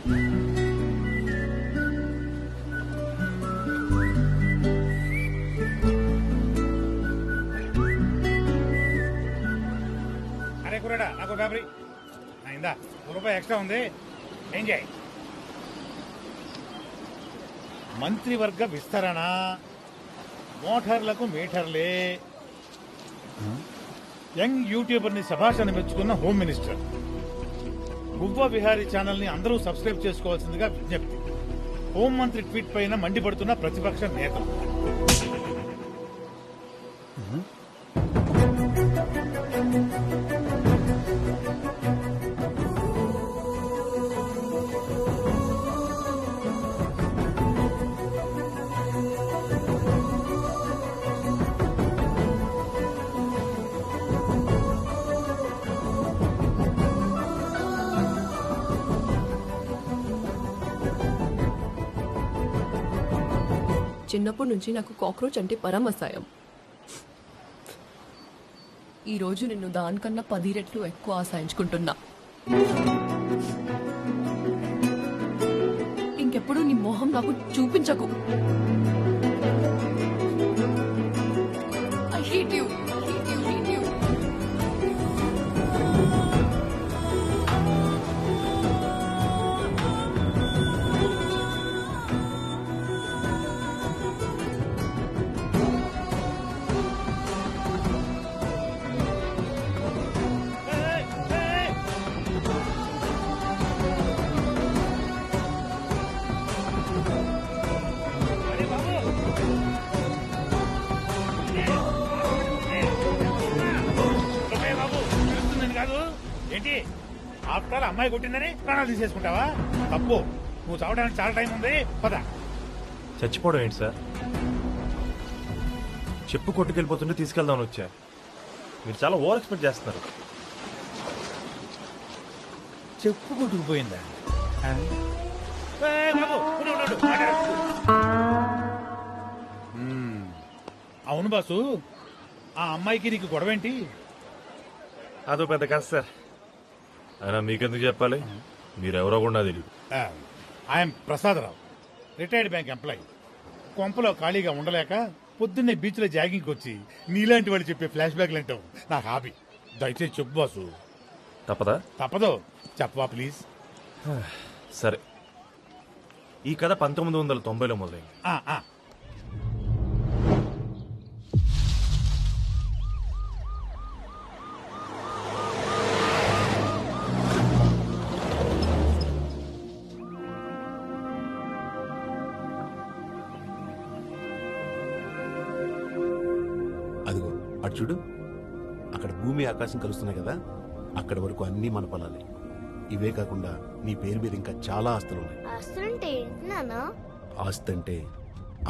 అరే కురాడా నాకు పేపరీ ఇందా ₹1 ఎక్స్ట్రా ఉంది ఏం చేయి. మంత్రివర్గ విస్తరణ, మోటార్లకు మీటర్లే, యంగ్ యూట్యూబర్ ని శభాష్ మెచ్చుకున్న హోమ్ మినిస్టర్, గువ్వ విహారీ ఛానల్ ని అందరూ సబ్స్క్రైబ్ చేసుకోవాల్సిందిగా విజ్ఞప్తి, హోంమంత్రి ట్వీట్ పైన మండిపడుతున్న ప్రతిపక్ష నేతలు. చిన్నప్పటి నుంచి నాకు కాక్రోచ్ అంటే పరమసాయం. ఈరోజు నిన్ను దానికన్నా 10 రెట్లు ఎక్కువ ఆశయించుకుంటున్నా. ఇంకెప్పుడు నీ మొహం నాకు చూపించకు. I hate you. ఏంటి ఆఫ్టర్ అమ్మాయి కొట్టిందని ప్రాణాలు తీసేసుకుంటావా? తప్పు. నువ్వు చావడానికి చాలా టైం ఉంది. పద. చచ్చిపోవడం ఏంటి సార్? చెప్పు కొట్టుకెళ్ళిపోతుంటే తీసుకెళ్దామని వచ్చా. మీరు చాలా ఓవర్ ఎక్స్పెక్ట్ చేస్తున్నారు. చెప్పు కొట్టుకుపోయిందా? అవును బాసు, ఆ అమ్మాయికి నీకు గొడవేంటి? అదో పెద్ద కాదు సార్. అయినా మీకెందుకు చెప్పాలి? మీరెవరో కూడా తెలియదు. I'm Prasadarao, retired bank employee. కొంపలో ఖాళీగా ఉండలేక పొద్దున్నే బీచ్ లో జాగింగ్కి వచ్చి నీలాంటి వాళ్ళు చెప్పే ఫ్లాష్ బ్యాక్లు అంటావు నా హాబీ. దయచేసి చెప్పు బాసు. తప్పదా? తప్పదు, చెప్పవా ప్లీజ్. సరే, ఈ కథ 1990లో మొదలైంది. అదిగో అటు చూడు, అక్కడ భూమి ఆకాశం కలుస్తున్నాయి కదా, అక్కడ వరకు అన్ని మన పొలాలే. ఇవే కాకుండా నీ పేరు మీద ఇంకా చాలా ఆస్తులున్నాయి. ఆస్తి అంటే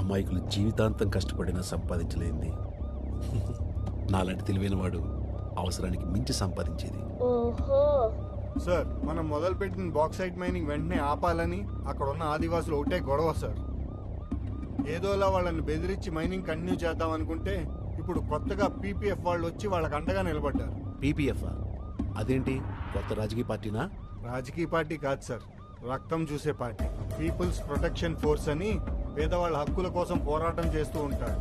అమాయకులు జీవితాంతం కష్టపడినా సంపాదించలేంది. నాలాంటి తెలివైన వాడు అవసరానికి మించి సంపాదించేది. ఓహో సార్, మనం మొదలుపెట్టిన బాక్సైట్ మైనింగ్ వెంటనే ఆపాలని అక్కడ ఉన్న ఆదివాసులు ఒకటే గొడవ సార్. ఏదోలా వాళ్ళని బెదిరించి మైనింగ్ కంటిన్యూ చేద్దాం అనుకుంటే ఇప్పుడు కొత్తగా పీపీఎఫ్ వాళ్ళు వచ్చి వాళ్ళకి అండగా నిలబడ్డారు. పీపీఎఫ్ అదేంటి? కొత్త రాజకీయ పార్టీనా? రాజకీయ పార్టీ కాదు సార్, రక్తం చూసే పార్టీ. పీపుల్స్ ప్రొటెక్షన్ ఫోర్స్ అని పేదవాళ్ళ హక్కుల కోసం పోరాటం చేస్తూ ఉంటారు.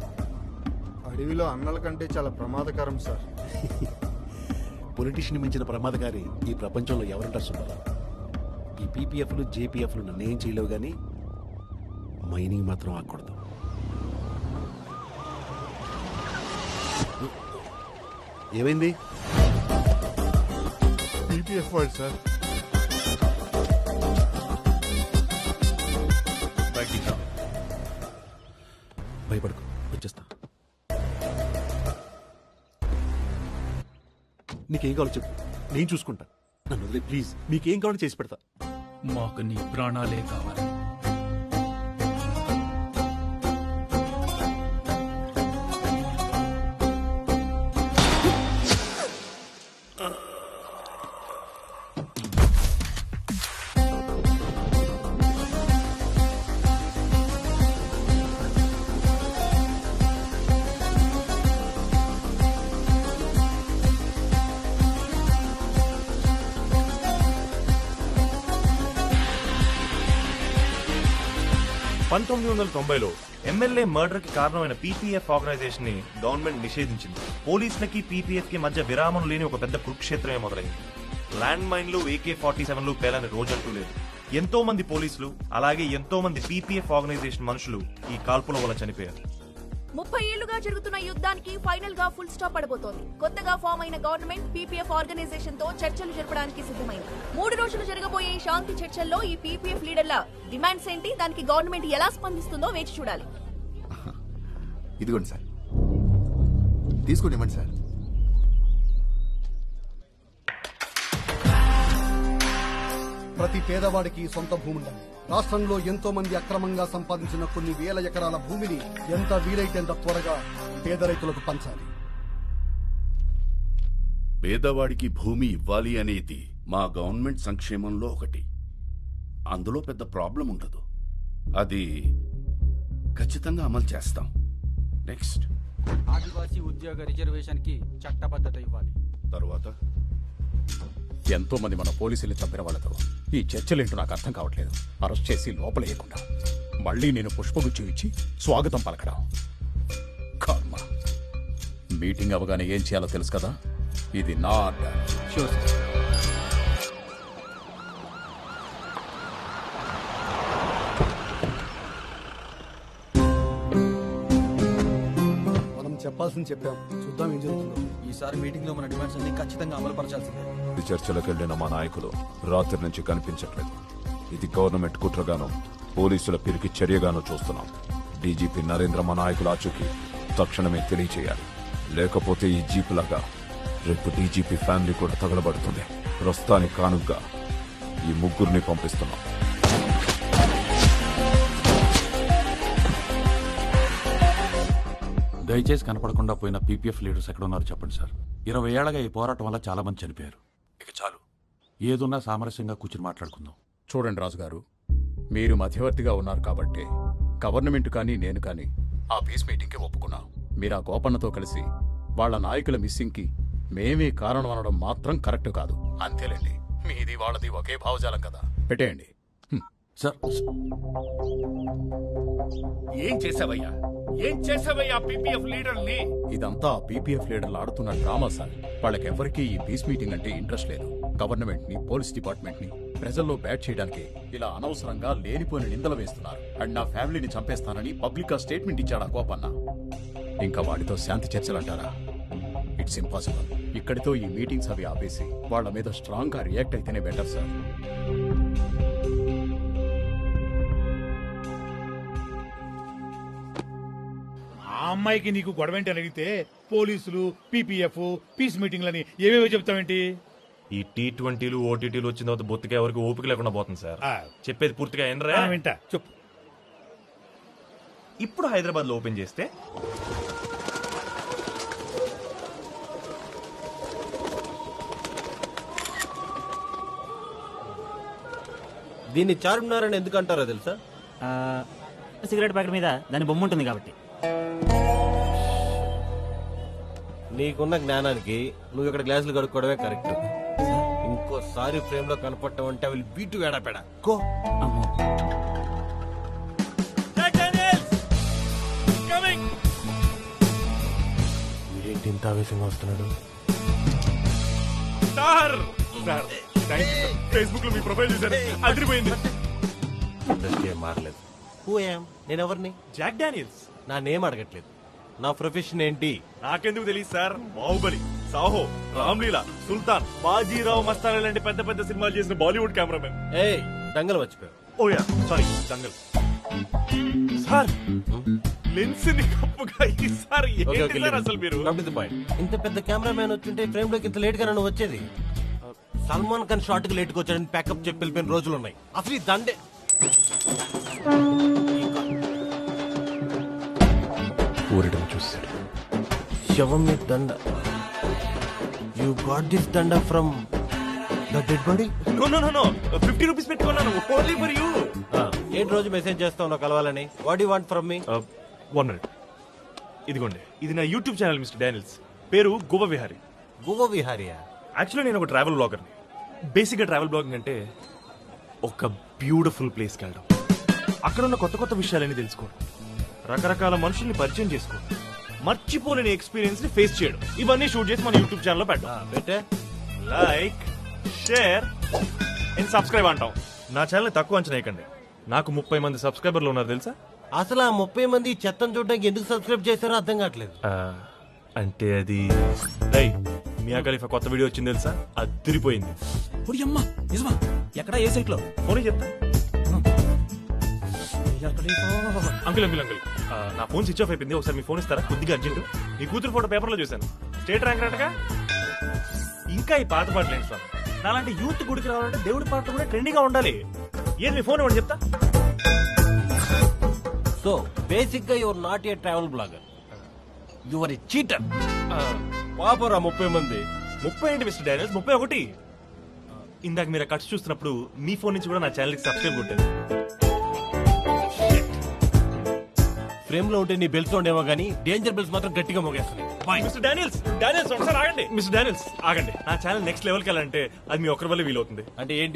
అడవిలో అన్నల కంటే చాలా ప్రమాదకరం సార్. పొలిటీషియన్ మించిన ప్రమాదకారి ఈ ప్రపంచంలో ఎవరుంటారు సుబ్బారావు? ఈ పీపీఎఫ్లు జేపీఎఫ్లు నన్నేం చేయలేవు, కానీ మైనింగ్ మాత్రం ఆకూడదు. ఏమైంది? పీపీఎఫ్ వాళ్ళు సార్. భయపడకు, వచ్చేస్తా. నీకేం కావాలో చెప్పు, నేను చూసుకుంటా. నన్ను వదిలే ప్లీజ్. మీకేం కావాలో చేసి పెడతా. మాకు నీ ప్రాణాలే కావాలి. 1990లో ఎమ్మెల్యే మర్డర్ కి కారణమైన పీపీఎఫ్ ఆర్గనైజేషన్ ని గవర్నమెంట్ నిషేధించింది. పోలీసులకి పీపీఎఫ్ కి మధ్య విరామం లేని ఒక పెద్ద కురుక్షేత్రమే మొదలైంది. ల్యాండ్ మైన్లు AK-47లు పేలని రోజంటూ లేదు. ఎంతో మంది పోలీసులు అలాగే ఎంతో మంది పీపీఎఫ్ ఆర్గనైజేషన్ మనుషులు ఈ కాల్పుల వల్ల చనిపోయారు. 30 ఏళ్లుగా జరుగుతున్న యుద్ధానికి ఫైనల్ గా ఫుల్ స్టాప్ పడబోతోంది. కొత్తగా ఫామ్ అయిన గవర్నమెంట్ పీపీఎఫ్ ఆర్గనైజేషన్ తో చర్చలు జరపడానికి సిద్ధమైంది. 3 రోజులు జరగబోయే ఈ శాంతి చర్చల్లో ఈ పీపీఎఫ్ లీడర్ల డిమాండ్స్ ఏంటి, దానికి గవర్నమెంట్ ఎలా స్పందిస్తుందో వేచి చూడాలి. ఇదిగోండి సార్, తీసుకోండి ఇవ్వండి సార్. ప్రతి పేదవాడికి సొంత భూమి ఉండాలి. రాష్ట్రంలో ఎంతో మంది అక్రమంగా సంపాదించిన కొన్ని వేల ఎకరాల భూమిని ఎంత వీలైతే అంత త్వరగా పేద రైతులకు పంచాలి. పేదవాడికి భూమి ఇవ్వాలి అనేది మా గవర్నమెంట్ సంక్షేమంలో ఒకటి. అందులో పెద్ద ప్రాబ్లం ఉండదు. అది ఖచ్చితంగా అమలు చేస్తాం. నెక్స్ట్, ఆదివాసీ ఉద్యోగ రిజర్వేషన్ కి చట్టబద్ధత ఇవ్వాలి. తర్వాత ఎంతో మంది మన పోలీసులు చంపిన వాళ్ళతో ఈ చర్చలేంటో నాకు అర్థం కావట్లేదు. అరెస్ట్ చేసి లోపలేయకుండా మళ్ళీ నేను పుష్పగుచ్చం ఇచ్చి స్వాగతం పలకడం కర్మ. మీటింగ్ అవగానే ఏం చేయాలో తెలుసు కదా, ఇది నా ఆర్డర్. Sure sir. మనం చెప్పాల్సింది చెప్పాం, చూద్దాం ఏం జరుగుతుందో. ఈసారి మీటింగ్ లో మన డిమాండ్స్ అన్ని ఖచ్చితంగా అమలు పరచాల్సిందే. ఈ చర్చలకు వెళ్లిన మా నాయకులు రాత్రి నుంచి కనిపించట్లేదు. ఇది గవర్నమెంట్ కుట్రగానో పోలీసుల పిరికి చర్యగానో చూస్తున్నాం. డీజీపీ నరేంద్ర మా నాయకుల ఆచూకీ తక్షణమే తెలియచేయాలి. లేకపోతే ఈ జీప్ లాగా రేపు డీజీపీ ఫ్యామిలీ కూడా తగలబడుతుంది. ప్రస్తుతానికి కానుగ్గా ఈ ముగ్గురిని పంపిస్తున్నాం. దయచేసి కనపడకుండా పోయిన పీపీఎఫ్ లీడర్స్ ఎక్కడ ఉన్నారు చెప్పండి సార్. 20 ఏళ్లగా ఈ పోరాటం వల్ల చాలా మంది చనిపోయారు. ఇక చాలు, ఏదున్నా సామరస్యంగా కూర్చుని మాట్లాడుకుందాం. చూడండి రాజుగారు, మీరు మధ్యవర్తిగా ఉన్నారు కాబట్టి గవర్నమెంట్ కానీ నేను కానీ ఆ పీస్ మీటింగ్కి ఒప్పుకున్నాం. మీరు ఆ గోపన్నతో కలిసి వాళ్ళ నాయకుల మిస్సింగ్కి మేమే కారణం అనడం మాత్రం కరెక్ట్ కాదు. అంతేలేండి, మీది వాళ్ళది ఒకే భావజాలం కదా, పెట్టేయండి. సార్, ఏం చేసావయ్యా? ఏం చేసావయ్యా పీపీఎఫ్ లీడర్ని? ఇదంతా పీపీఎఫ్ లీడర్లు ఆడుతున్న డ్రామా సార్. వాళ్ళకెవ్వరికీ ఈ పీస్ మీటింగ్ అంటే ఇంట్రెస్ట్ లేదు. గవర్నమెంట్ ని, పోలీస్ డిపార్ట్మెంట్ ని ప్రజల్లో బ్యాట్ చేయడానికి ఇలా అనవసరంగా లేనిపోయిన నిందలు వేస్తున్నారు. అండ్ నా ఫ్యామిలీని చంపేస్తానని పబ్లిక్ గా స్టేట్మెంట్ ఇచ్చాడు ఆ కోపన్న. ఇంకా వాడితో శాంతి చర్చలు అంటారా? It's impossible. ఇక్కడితో ఈ మీటింగ్స్ అవి ఆపేసి వాళ్ళ మీద స్ట్రాంగ్ గా రియాక్ట్ అయితేనే బెటర్ సార్. ఆ అమ్మాయికి నీకు గొడవేంటి అని అడిగితే పోలీసులు, పీపీఎఫ్, పీస్ మీటింగ్లని ఏవేవో చెప్తావేంటి? ఈ T20లు OTTలు వచ్చిన తర్వాత బొత్తిగా ఎవరికి ఓపిక లేకుండా పోతుంది సార్. చెప్పేది పూర్తిగా ఏంట్రా? వింటా, చెప్పు. ఇప్పుడు హైదరాబాద్ లో ఓపెన్ చేస్తే దీన్ని చార్మినార్ అని ఎందుకు అంటారో తెలుసా? సిగరెట్ ప్యాకెట్ మీద దాని బొమ్మ ఉంటుంది కాబట్టి. నీకున్న జ్ఞానానికి నువ్వు ఇక్కడ గ్లాసులు కడుక్కోవడమే కరెక్ట్. ఇంకోసారి ఫ్రేమ్ లో కనపడటం అంటే అవి బీటు వేడపెడా కో. వీడేంటి ఇంత ఆవేశంగా వస్తున్నాడు? ఫేస్బుక్ లో మీ ప్రొఫైల్ చూసాను, అదిరిపోయింది. ఇండస్ట్రీ ఏం మారలేదు. నేను ఎవరిని? Jack Daniels. నా నేమ్ అడగట్లేదు, నా ప్రొఫెషన్ ఏంటి? నాకెందుకు తెలియదు సార్. బాహుబలి, సాహో, రామ్లీలా, సుల్తాన్, బాజీరావు మస్తాన్ లాంటి పెద్ద పెద్ద సినిమాలు చేసిన బాలీవుడ్ కెమెరామెన్. ఏయ్, దంగల్ మర్చిపోయావు. ఓయా సారీ, దంగల్. సార్, లెన్స్ ని కప్పుగా ఈసారి ఏంటి సార్ అసలు మీరు? ఇంత పెద్ద కెమెరామ్యాన్ వచ్చింటే ఫ్రేమ్ లోకి ఇంత లేట్ గా నన్ను వచ్చేది. సల్మాన్ ఖాన్ షార్ట్ కి లేట్ గా వచ్చాడని ప్యాకప్ చెప్పి వెళ్ళిపోయిన రోజులు ఉన్నాయి. అసలు ఈ దండే ఊరడం చూశాడు. శవం మీద దండ. యు గాట్ దిస్ దండ from the dead body? No no no no, 50 rupees పెట్టుకున్నాను ఓన్లీ ఫర్ యూ. ఏంటి రోజు మెసేజ్ చేస్తావు నాకు కలవాలని? What you want from me? 1 minute. ఇదిగోండి, ఇది నా యూట్యూబ్ ఛానల్ మిస్టర్ డానియల్స్. పేరు గువ విహారీ. గువ విహారియా? యాక్చువల్లీ నేను ఒక ట్రావెల్ బ్లాగర్ని. బేసిక్గా ట్రావెల్ బ్లాగింగ్ అంటే ఒక బ్యూటిఫుల్ ప్లేస్కి వెళ్ళడం, అక్కడ ఉన్న కొత్త కొత్త విషయాలన్నీ తెలుసుకోవడం, రకరకాల మనుషుల్ని పరిచయం చేసుకోవడం, మర్చిపోలేని ఎక్స్పీరియన్స్ ని ఫేస్ చేయడం, ఇవన్నీ షూట్ చేసి మన యూట్యూబ్ ఛానల్లో పెట్టాం. పెట్టే లైక్, షేర్ అండ్ సబ్స్క్రైబ్ అంటాం. నా ఛానల్ తక్కువ అంచనా వేయకండి. నాకు 30 మంది సబ్స్క్రైబర్లు ఉన్నారు తెలుసా? అసలు ఆ 30 మంది చెత్తను చూడడానికి ఎందుకు సబ్స్క్రైబ్ చేశారో అర్థం కావట్లేదు. అంటే అది రై మియా ఖలీఫా కొత్త వీడియో వచ్చింది తెలుసా? అదిరిపోయింది. అమ్మా నిజమా? ఎక్కడ ఏ సైట్ లో? ఫోన్ చెప్తా. అంకుల్ అంకుల్ అంకుల్ నా ఫోన్ స్విచ్ ఆఫ్ అయిపోయింది. ఒకసారి మీ ఫోన్ ఇస్తారా? కొద్దిగా అర్జెంట్. మీ కూతురు ఫోటో పేపర్లో చూశాను. స్టేట్ ర్యాంక్ రంటగా. ఇంకా ఈ పాత పాటలు ఏంటి స్వామి? నాలాంటి యూత్ గుడికి రావాలంటే దేవుడి పాటలు కూడా ట్రెండింగ్ గా ఉండాలి. ఏది మీ ఫోన్ ఇవ్వండి చెప్తా. సో బేసిక్ గా your not a travel blogger, your a cheater. పాపరా 30 మంది. 30 ఏంటి మిస్టర్ డానియల్స్, 31. ఇందాక మీరు కట్స్ చూస్తున్నప్పుడు మీ ఫోన్ నుంచి కూడా నా ఛానల్ కి సబ్స్క్రైబ్ కొట్టాను. ఫ్రేమ్ లో ఉంటే నీ బెల్స్ ఉండేమో కానీ డేంజర్ బెల్స్ మాత్రం గట్టిగా మోగేస్తున్నాయి. మిస్టర్ డానియల్స్, డానియల్స్ ఒకసారి ఆగండి. మిస్టర్ డానియల్స్ ఆగండి. నా ఛానల్ నెక్స్ట్ లెవెల్కి వెళ్ళాలంటే అది మీ ఒక్కరి వల్ల వీలవుతుంది. అంటే ఏంటి?